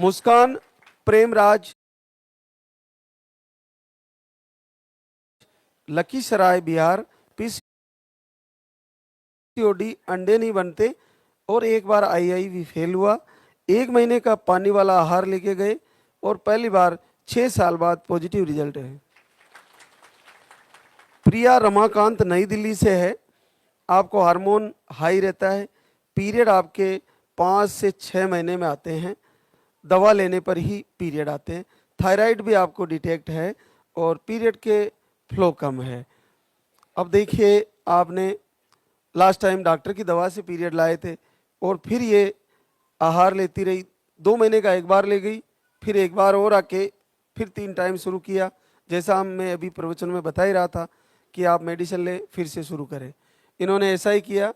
मुस्कान Premraj, Lakhisarai Bihar, PCOD अंडे नहीं बनते और एक बार आईआईवी फेल हुआ, 1 महीने का पानी वाला आहार लेके गए और पहली बार 6 साल बाद पॉजिटिव रिजल्ट है। प्रिया रमाकांत नई दिल्ली से है, आपको हार्मोन हाई रहता है, पीरियड आपके 5 से 6 महीने में आते हैं, दवा लेने पर ही पीरियड आते हैं, थायराइड भी आपको डिटेक्ट है और पीरियड के फ्लो कम है। अब देखिए, आपने लास्ट टाइम डॉक्टर की दवा से पीरियड लाए थे और फिर ये आहार लेती रही, 2 महीने का एक बार ले गई, फिर एक बार और आके फिर 3 टाइम शुरू किया। जैसा मैं अभी प्रवचन में बता ही रहा था कि आप मेडिसिन ले फिर से शुरू करें, इन्होंने ऐसा ही किया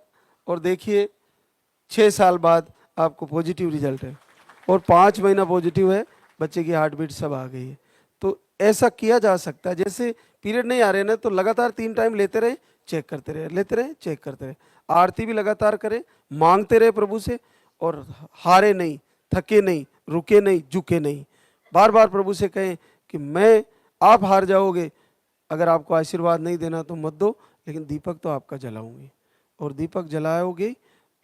और देखिए 6 साल बाद आपको पॉजिटिव रिजल्ट है और 5 महीना पॉजिटिव है, बच्चे की हार्ट बीट सब आ गई है। तो ऐसा किया जा सकता है, जैसे पीरियड नहीं आ रहे ना तो लगातार 3 टाइम लेते रहे, चेक करते रहे, लेते रहे, चेक करते रहे, आरती भी लगातार करें, मांगते रहे प्रभु से और हारे नहीं, थके नहीं, रुके नहीं, झुके नहीं। बार बार प्रभु से कहें कि मैं, आप हार जाओगे, अगर आपको आशीर्वाद नहीं देना तो मत दो, लेकिन दीपक तो आपका जलाऊंगी और दीपक जलाओगे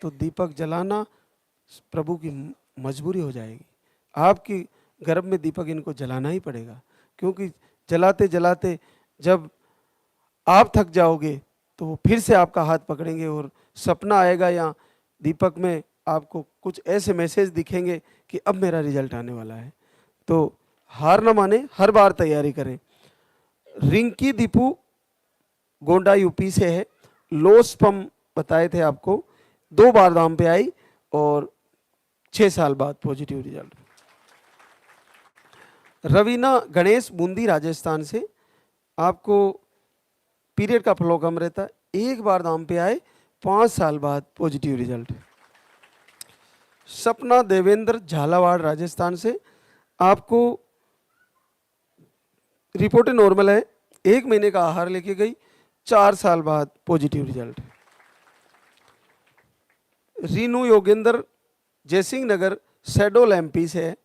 तो दीपक जलाना प्रभु की मजबूरी हो जाएगी। आपकी गर्भ में दीपक इनको जलाना ही पड़ेगा, क्योंकि जलाते जलाते जब आप थक जाओगे तो वो फिर से आपका हाथ पकड़ेंगे और सपना आएगा या दीपक में आपको कुछ ऐसे मैसेज दिखेंगे कि अब मेरा रिजल्ट आने वाला है। तो हार ना माने, हर बार तैयारी करें। रिंकी दीपू गोंडा यूपी से है, लो स्पम बताए थे आपको, 2 बार दाम पे आई और 6 साल बाद पॉजिटिव रिजल्ट। रवीना गणेश बूंदी राजस्थान से, आपको पीरियड का फ्लो कम रहता है, 1 बार दाम पे आए, 5 साल बाद पॉजिटिव रिजल्ट। सपना देवेंद्र झालावाड़ राजस्थान से, आपको रिपोर्टें नॉर्मल है, 1 महीने का आहार लेके गई, 4 साल बाद पॉजिटिव रिजल्ट। रीनू योगेंद्र जयसिंह नगर शेडोल एमपी से है,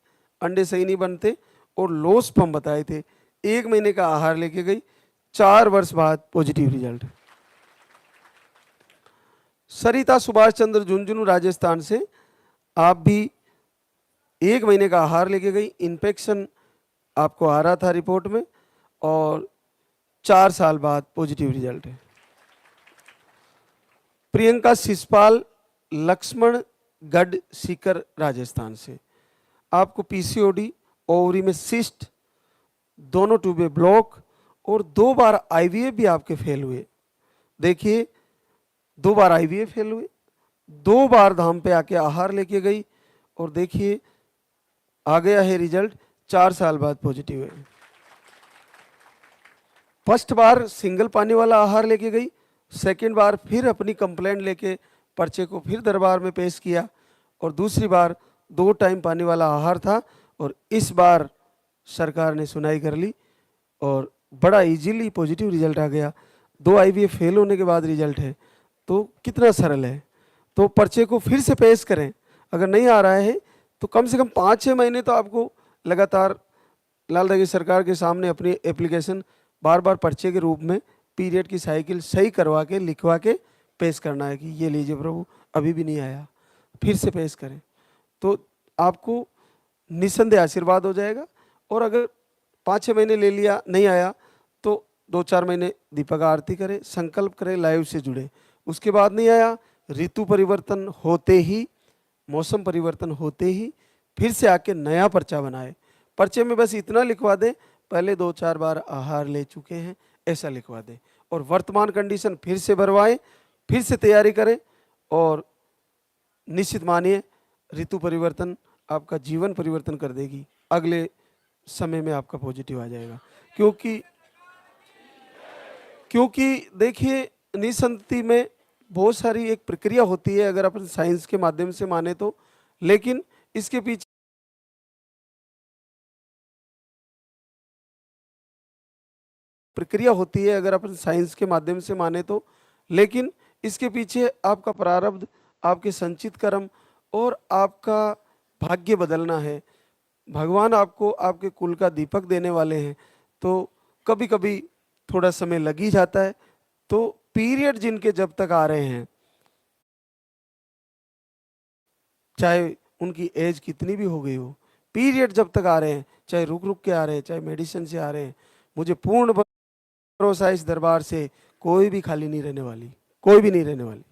अंडे सही नहीं बनते और लो स्पर्म बताए थे, 1 महीने का आहार लेके गई, 4 वर्ष बाद पॉजिटिव रिजल्ट। सरिता सुभाष चंद्र झुंझुनू राजस्थान से, आप भी 1 महीने का आहार लेके गई, इन्फेक्शन आपको आ रहा था रिपोर्ट में और 4 साल बाद पॉजिटिव रिजल्ट है। प्रियंका शिषपाल लक्ष्मण गढ़ सीकर राजस्थान से, आपको पीसीओडी, ओवरी में सिस्ट, दोनों ट्यूबें ब्लॉक और 2 बार आईवीएफ भी आपके फेल हुए। देखिए 2 बार आईवीएफ फेल हुए, 2 बार धाम पे आके आहार लेके गई और देखिए आ गया है रिजल्ट, 4 साल बाद पॉजिटिव है। फर्स्ट बार सिंगल पानी वाला आहार लेके गई, सेकेंड बार फिर अपनी कंप्लेंट लेके पर्चे को फिर दरबार में पेश किया और दूसरी बार 2 टाइम पानी वाला आहार था और इस बार सरकार ने सुनाई कर ली और बड़ा इजीली पॉजिटिव रिजल्ट आ गया। 2 आईवीएफ फेल होने के बाद रिजल्ट है, तो कितना सरल है। तो पर्चे को फिर से पेश करें, अगर नहीं आ रहा है तो कम से कम 5-6 महीने तो आपको लगातार लाल दगी सरकार के सामने अपनी एप्लीकेशन बार बार पर्चे के रूप में पीरियड की साइकिल सही करवा के लिखवा के पेश करना है कि ये लीजिए प्रभु, अभी भी नहीं आया, फिर से पेश करें, तो आपको निसंदेह आशीर्वाद हो जाएगा। और अगर 5-6 महीने ले लिया नहीं आया तो 2-4 महीने दीपक आरती करें, संकल्प करें, लाइव से जुड़े। उसके बाद नहीं आया, ऋतु परिवर्तन होते ही, मौसम परिवर्तन होते ही फिर से आके नया पर्चा बनाए। पर्चे में बस इतना लिखवा दें, पहले 2-4 बार आहार ले चुके हैं ऐसा लिखवा दें और वर्तमान कंडीशन फिर से भरवाएं, फिर से तैयारी करें और निश्चित मानिए ऋतु परिवर्तन आपका जीवन परिवर्तन कर देगी, अगले समय में आपका पॉजिटिव आ जाएगा। क्योंकि देखिए निसंतति में बहुत सारी एक प्रक्रिया होती है, अगर अपन साइंस के माध्यम से माने तो, लेकिन इसके पीछे प्रक्रिया होती है, अगर अपन साइंस के माध्यम से माने तो, लेकिन इसके पीछे आपका प्रारब्ध, आपके संचित कर्म और आपका भाग्य बदलना है। भगवान आपको आपके कुल का दीपक देने वाले हैं, तो कभी कभी थोड़ा समय लग ही जाता है। तो पीरियड जिनके जब तक आ रहे हैं, चाहे उनकी एज कितनी भी हो गई हो, पीरियड जब तक आ रहे हैं, चाहे रुक रुक के आ रहे हैं, चाहे मेडिसिन से आ रहे हैं, मुझे पूर्ण भरोसा है इस दरबार से कोई भी खाली नहीं रहने वाली, कोई भी नहीं रहने वाली।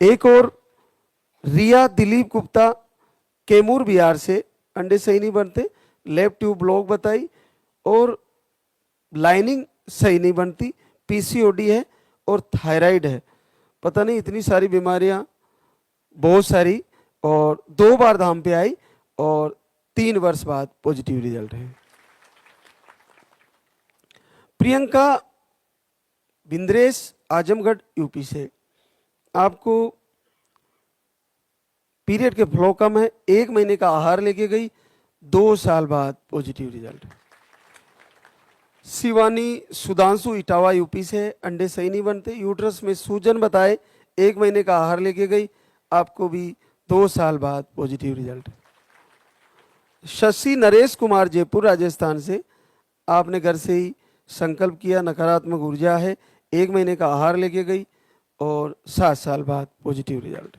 एक और रिया दिलीप गुप्ता कैमूर बिहार से, अंडे सही नहीं बनते, लेफ्ट ट्यूब ब्लॉक बताई और लाइनिंग सही नहीं बनती, पीसीओडी है और थायराइड है। पता नहीं इतनी सारी बीमारियां, बहुत सारी, और 2 बार धाम पे आई और 3 वर्ष बाद पॉजिटिव रिजल्ट है। प्रियंका बिंद्रेश आजमगढ़ यूपी से, आपको पीरियड के फ्लो कम है, 1 महीने का आहार लेके गई, 2 साल बाद positive result. Shivani Sudhanshu Etawah UP से, अंडे सही नहीं बनते, यूट्रस में सूजन बताए, 1 महीने का आहार लेके गई, आपको भी 2 साल बाद पॉजिटिव रिजल्ट। शशि नरेश कुमार जयपुर राजस्थान से, आपने घर से ही संकल्प किया, नकारात्मक ऊर्जा है, 1 महीने का आहार लेके गई और 7 साल बाद पॉजिटिव रिजल्ट।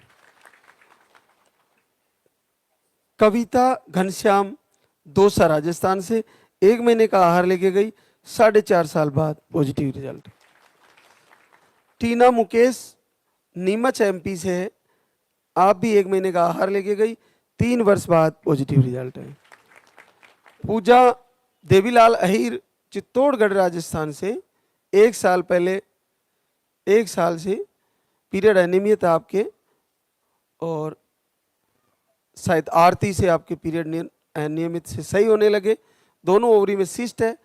कविता घनश्याम दौसा राजस्थान से, 1 महीने का आहार लेके गई, 4.5 साल बाद पॉजिटिव रिजल्ट। टीना मुकेश नीमच एमपी से है, आप भी 1 महीने का आहार लेके गई, 3 वर्ष बाद पॉजिटिव रिजल्ट है। पूजा देवीलाल अहीर चित्तौड़गढ़ राजस्थान से, 1 साल पहले 1 साल से पीरियड अनियमित था आपके, और शायद आरती से आपके पीरियड अनियमित से सही होने लगे। दोनों ओवरी में सिस्ट है,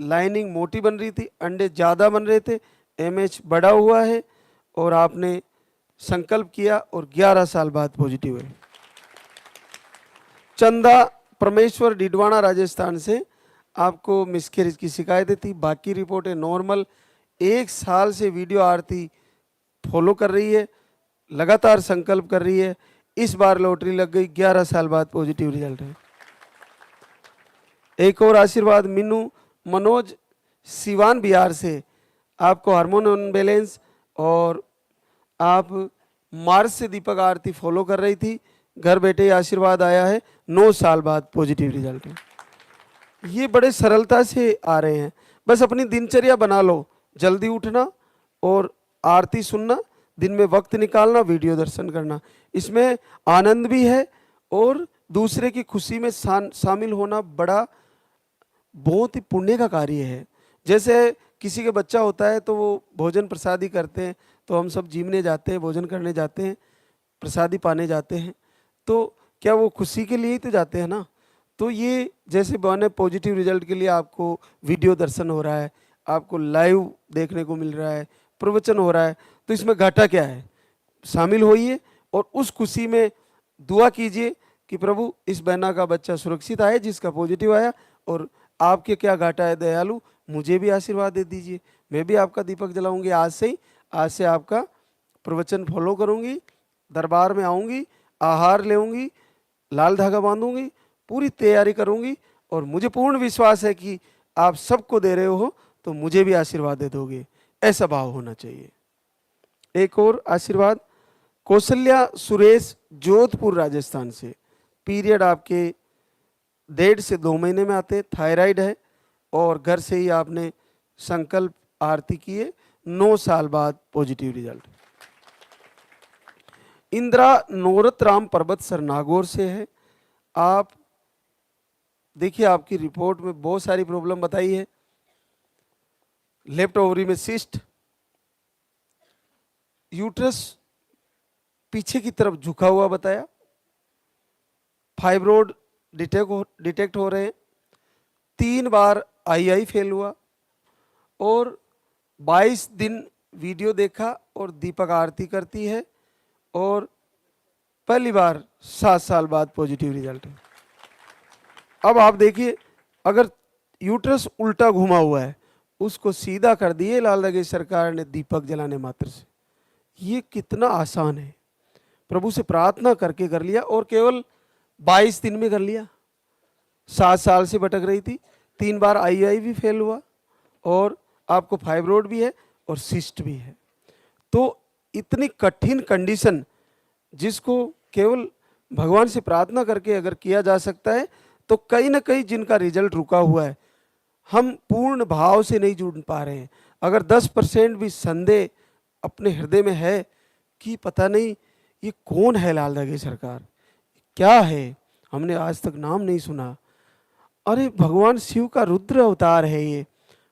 लाइनिंग मोटी बन रही थी, अंडे ज़्यादा बन रहे थे, एमएच बढ़ा हुआ है, और आपने संकल्प किया और 11 साल बाद पॉजिटिव है। चंदा परमेश्वर डिडवाना राजस्थान से, आपको मिसकैरेज की शिकायतें थी, बाकी रिपोर्टें नॉर्मल, 1 साल से वीडियो आरती फॉलो कर रही है, लगातार संकल्प कर रही है, इस बार लॉटरी लग गई, 11 साल बाद पॉजिटिव रिजल्ट है। एक और आशीर्वाद मीनू मनोज सिवान बिहार से, आपको हार्मोन अनबैलेंस, और आप मार्च से दीपक आरती फॉलो कर रही थी, घर बैठे ही आशीर्वाद आया है, 9 साल बाद पॉजिटिव रिजल्ट है। ये बड़े सरलता से आ रहे हैं, बस अपनी दिनचर्या बना लो, जल्दी उठना और आरती सुनना, दिन में वक्त निकालना, वीडियो दर्शन करना, इसमें आनंद भी है और दूसरे की खुशी में शामिल होना बड़ा बहुत ही पुण्य का कार्य है। जैसे किसी के बच्चा होता है तो वो भोजन प्रसादी करते हैं, तो हम सब जीवने जाते हैं, भोजन करने जाते हैं, प्रसादी पाने जाते हैं, तो क्या वो खुशी के लिए ही तो जाते हैं ना। तो ये जैसे बने पॉजिटिव रिजल्ट के लिए आपको वीडियो दर्शन हो रहा है, आपको लाइव देखने को मिल रहा है, प्रवचन हो रहा है, तो इसमें घाटा क्या है, शामिल होइए और उस खुशी में दुआ कीजिए कि प्रभु इस बहना का बच्चा सुरक्षित आए जिसका पॉजिटिव आया, और आपके क्या घाटा है दयालु, मुझे भी आशीर्वाद दे दीजिए, मैं भी आपका दीपक जलाऊंगी आज से ही, आज से आपका प्रवचन फॉलो करूंगी, दरबार में आऊंगी, आहार लेऊंगी, लाल धागा बांधूंगी, पूरी तैयारी करूंगी, और मुझे पूर्ण विश्वास है कि आप सबको दे रहे हो तो मुझे भी आशीर्वाद दे दोगे, ऐसा भाव होना चाहिए। एक और आशीर्वाद कौशल्या सुरेश जोधपुर राजस्थान से, पीरियड आपके 1.5 से 2 महीने में आते, थायराइड है और घर से ही आपने संकल्प आरती किए, 9 साल बाद पॉजिटिव रिजल्ट। इंदिरा नोरत राम पर्वत सर नागौर से है, आप देखिए आपकी रिपोर्ट में बहुत सारी प्रॉब्लम बताई है, लेफ्ट ओवरी में सिस्ट, यूट्रस पीछे की तरफ झुका हुआ बताया, फाइब्रोड डिटेक्ट हो रहे हैं, 3 बार आई फेल हुआ, और 22 दिन वीडियो देखा और दीपक आरती करती है, और पहली बार 7 साल बाद पॉजिटिव रिजल्ट है। अब आप देखिए, अगर यूट्रस उल्टा घुमा हुआ है उसको सीधा कर दिए लाल धागे सरकार ने दीपक जलाने मात्र से, ये कितना आसान है, प्रभु से प्रार्थना करके कर लिया, और केवल 22 दिन में कर लिया। 7 साल से भटक रही थी, 3 बार IUI भी फेल हुआ और आपको फाइब्रोड भी है और सिस्ट भी है। तो इतनी कठिन कंडीशन जिसको केवल भगवान से प्रार्थना करके अगर किया जा सकता है, तो कहीं ना कहीं जिनका रिजल्ट रुका हुआ है, हम पूर्ण भाव से नहीं जुड़ पा रहे हैं। अगर 10% भी संदेह अपने हृदय में है कि पता नहीं ये कौन है लाल धागे सरकार, क्या है, हमने आज तक नाम नहीं सुना, अरे भगवान शिव का रुद्र अवतार है, ये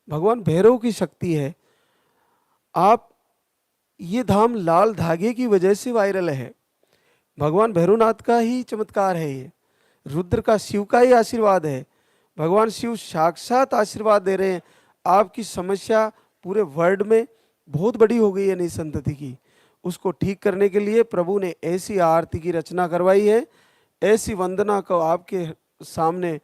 भगवान भैरव की शक्ति है, आप ये धाम लाल धागे की वजह से वायरल है, भगवान भैरवनाथ का ही चमत्कार है, ये रुद्र का शिव का ही आशीर्वाद है, भगवान शिव साक्षात आशीर्वाद दे रहे हैं। आपकी समस्या पूरे वर्ल्ड में बहुत बड़ी हो गई है निसंतति की, उसको ठीक करने के लिए प्रभु ने ऐसी आरती की रचना करवाई है, ऐसी वंदना को आपके सामने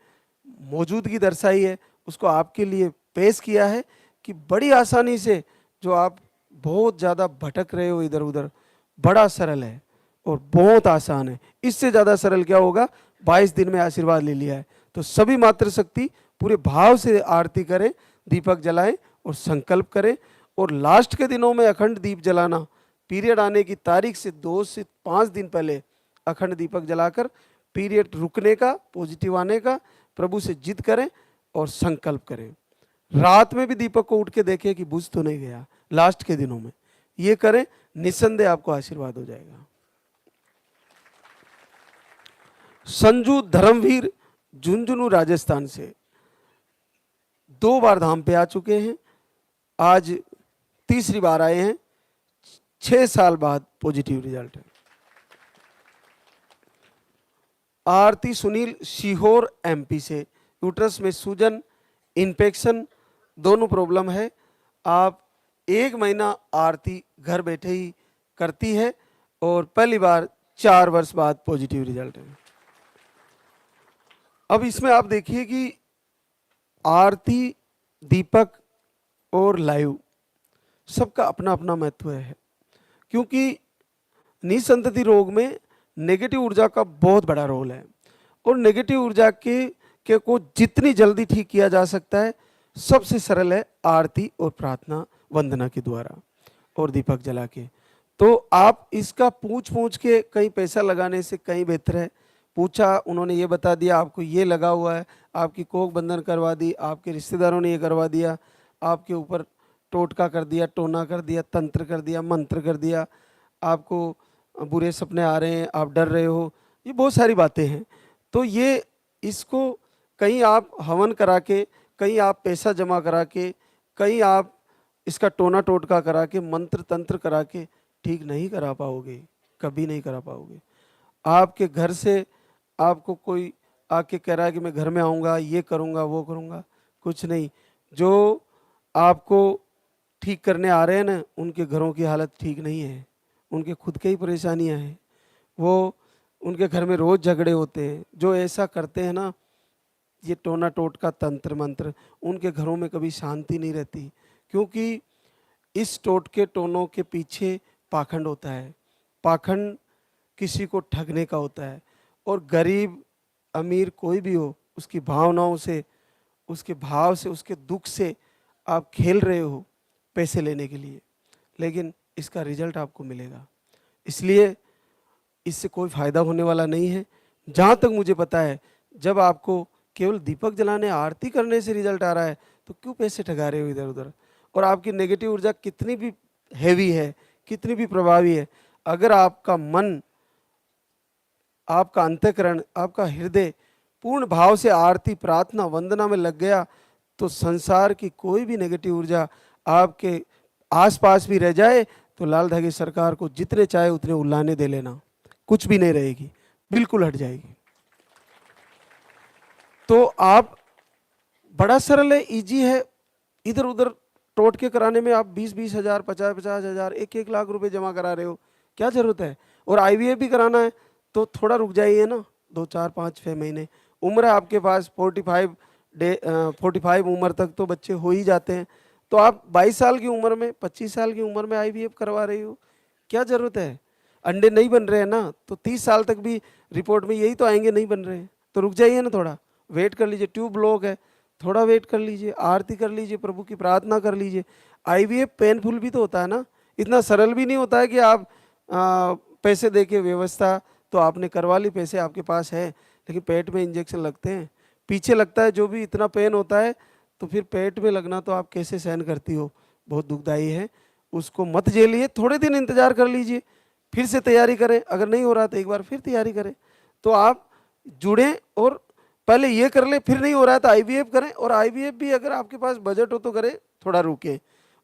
मौजूदगी दर्शाई है, उसको आपके लिए पेश किया है कि बड़ी आसानी से जो आप बहुत ज़्यादा भटक रहे हो इधर उधर, बड़ा सरल है और बहुत आसान है। इससे ज़्यादा सरल क्या होगा, 22 दिन में आशीर्वाद ले लिया है। तो सभी मातृशक्ति पूरे भाव से आरती करें, दीपक जलाएं और संकल्प करें। और लास्ट के दिनों में अखंड दीप जलाना, पीरियड आने की तारीख से 2 से 5 दिन पहले अखंड दीपक जलाकर पीरियड रुकने का, पॉजिटिव आने का प्रभु से जिद करें और संकल्प करें। रात में भी दीपक को उठ के देखें कि बुझ तो नहीं गया, लास्ट के दिनों में ये करें, निस्संदेह आपको आशीर्वाद हो जाएगा। संजू धर्मवीर झुंझुनू राजस्थान से 2 बार धाम पे आ चुके हैं, आज तीसरी बार आए हैं, 6 साल बाद पॉजिटिव रिजल्ट है। आरती सुनील सीहोर MP से यूट्रस में सूजन, इन्फेक्शन दोनों प्रॉब्लम है, आप 1 महीना आरती घर बैठे ही करती है और पहली बार 4 वर्ष बाद पॉजिटिव रिजल्ट है। अब इसमें आप देखिए कि आरती, दीपक और लाइव सबका अपना अपना महत्व है, क्योंकि निसंतति रोग में नेगेटिव ऊर्जा का बहुत बड़ा रोल है और नेगेटिव ऊर्जा के को जितनी जल्दी ठीक किया जा सकता है, सबसे सरल है आरती और प्रार्थना वंदना के द्वारा और दीपक जला के। तो आप इसका पूछ के कहीं पैसा लगाने से कहीं बेहतर है, पूछा, उन्होंने ये बता दिया आपको ये लगा हुआ है, आपकी कोख बंधन करवा दी, आपके रिश्तेदारों ने ये करवा दिया, आपके ऊपर टोटका कर दिया, टोना कर दिया, तंत्र कर दिया, मंत्र कर दिया, आपको बुरे सपने आ रहे हैं, आप डर रहे हो, ये बहुत सारी बातें हैं। तो ये इसको कहीं आप हवन करा के, कहीं आप पैसा जमा करा के, कहीं आप इसका टोना टोटका करा के, मंत्र तंत्र करा के ठीक नहीं करा पाओगे, कभी नहीं करा पाओगे। आपके घर से आपको कोई आके कह रहा है कि मैं घर में आऊँगा, ये करूँगा, वो करूँगा, कुछ नहीं। जो आपको ठीक करने आ रहे हैं ना, उनके घरों की हालत ठीक नहीं है, उनके खुद के ही परेशानियां हैं, वो उनके घर में रोज़ झगड़े होते हैं। जो ऐसा करते हैं ना, ये टोना टोटका तंत्र मंत्र, उनके घरों में कभी शांति नहीं रहती, क्योंकि इस टोटके टोनों के पीछे पाखंड होता है। पाखंड किसी को ठगने का होता है और गरीब अमीर कोई भी हो, उसकी भावनाओं से, उसके भाव से, उसके दुख से आप खेल रहे हो पैसे लेने के लिए, लेकिन इसका रिजल्ट आपको मिलेगा। इसलिए इससे कोई फ़ायदा होने वाला नहीं है। जहाँ तक मुझे पता है, जब आपको केवल दीपक जलाने, आरती करने से रिजल्ट आ रहा है, तो क्यों पैसे ठगा रहे हो इधर उधर। और आपकी नेगेटिव ऊर्जा कितनी भी हैवी है, कितनी भी प्रभावी है, अगर आपका मन, आपका अंतःकरण, आपका हृदय पूर्ण भाव से आरती प्रार्थना वंदना में लग गया, तो संसार की कोई भी नेगेटिव ऊर्जा आपके आसपास भी रह जाए तो लाल धागे सरकार को जितने चाहे उतने उल्लाने दे लेना, कुछ भी नहीं रहेगी, बिल्कुल हट जाएगी। तो आप, बड़ा सरल है, इजी है। इधर उधर टोटके कराने में आप 20-20 हज़ार, 50-50 हज़ार, 1-1 लाख रुपए जमा करा रहे हो, क्या जरूरत है। और IVF भी कराना है तो थोड़ा रुक जाइए ना, 2-4-5-6 महीने, उम्र है आपके पास 45 उम्र तक तो बच्चे हो ही जाते हैं। तो आप 22 साल की उम्र में, 25 साल की उम्र में IVF करवा रही हो, क्या जरूरत है। अंडे नहीं बन रहे हैं ना, तो 30 साल तक भी रिपोर्ट में यही तो आएंगे नहीं बन रहे हैं, तो रुक जाइए ना, थोड़ा वेट कर लीजिए। ट्यूब ब्लॉक है, थोड़ा वेट कर लीजिए, आरती कर लीजिए, प्रभु की प्रार्थना कर लीजिए। आईवीएफ पेनफुल भी तो होता है ना, इतना सरल भी नहीं होता है कि आप पैसे दे के व्यवस्था तो आपने करवा ली, पैसे आपके पास है, लेकिन पेट में इंजेक्शन लगते हैं, पीछे लगता है, जो भी इतना पेन होता है, तो फिर पेट में लगना तो आप कैसे सहन करती हो, बहुत दुखदाई है। उसको मत झेलिए, थोड़े दिन इंतजार कर लीजिए, फिर से तैयारी करें, अगर नहीं हो रहा तो एक बार फिर तैयारी करें। तो आप जुड़ें और पहले ये कर ले, फिर नहीं हो रहा है तो आईवीएफ करें, और आईवीएफ भी अगर आपके पास बजट हो तो करें, थोड़ा रुके।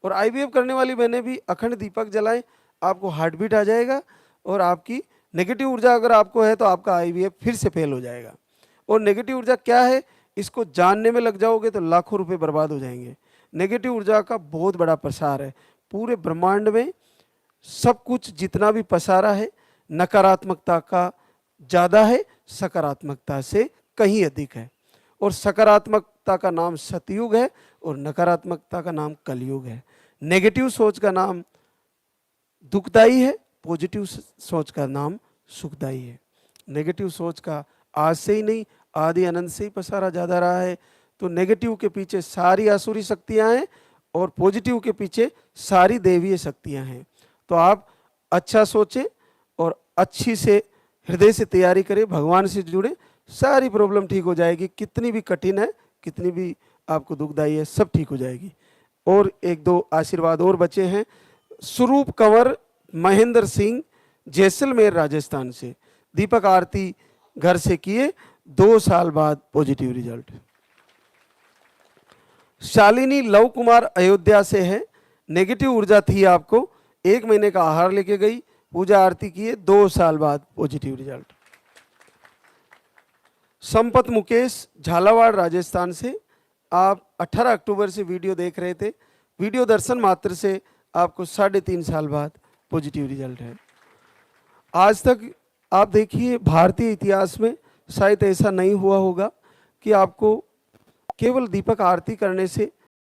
और आईवीएफ करने वाली बहनें भी अखंड दीपक जलाएं, आपको हार्ट बीट आ जाएगा, और आपकी नेगेटिव ऊर्जा अगर आपको है तो आपका आईवीएफ फिर से फेल हो जाएगा। और नेगेटिव ऊर्जा क्या है, इसको जानने में लग जाओगे तो लाखों रुपए बर्बाद हो जाएंगे। नेगेटिव ऊर्जा का बहुत बड़ा प्रसार है, पूरे ब्रह्मांड में सब कुछ जितना भी पसारा है, नकारात्मकता का ज़्यादा है, सकारात्मकता से कहीं अधिक है। और सकारात्मकता का नाम सतयुग है और नकारात्मकता का नाम कलयुग है। नेगेटिव सोच का नाम दुखदाई है, पॉजिटिव सोच का नाम सुखदाई है। नेगेटिव सोच का आज से ही नहीं, आदि अनंत से ही पसारा ज़्यादा रहा है। तो नेगेटिव के पीछे सारी आसुरी शक्तियाँ हैं और पॉजिटिव के पीछे सारी दैवीय शक्तियाँ हैं। तो आप अच्छा सोचें और अच्छी से हृदय से तैयारी करें, भगवान से जुड़े, सारी प्रॉब्लम ठीक हो जाएगी। कितनी भी कठिन है, कितनी भी आपको दुखदाई है, सब ठीक हो जाएगी। और एक दो आशीर्वाद और बचे हैं। स्वरूप कंवर महेंद्र सिंह, जैसलमेर राजस्थान से, दीपक आरती घर से किए, 2 साल बाद positive result. Shalini love Kumar Ayodhya से है, नेगेटिव ऊर्जा थी आपको, 1 महीने का आहार लेके गई, पूजा आरती किए, 2 साल बाद पॉजिटिव रिजल्ट। संपत मुकेश झालावाड़ राजस्थान से, आप 18 अक्टूबर से वीडियो देख रहे थे, वीडियो दर्शन मात्र से आपको 3.5 साल बाद पॉजिटिव रिजल्ट है। आज तक आप देखिए भारतीय इतिहास में शायद ऐसा नहीं हुआ होगा कि आपको केवल दीपक आरती करने से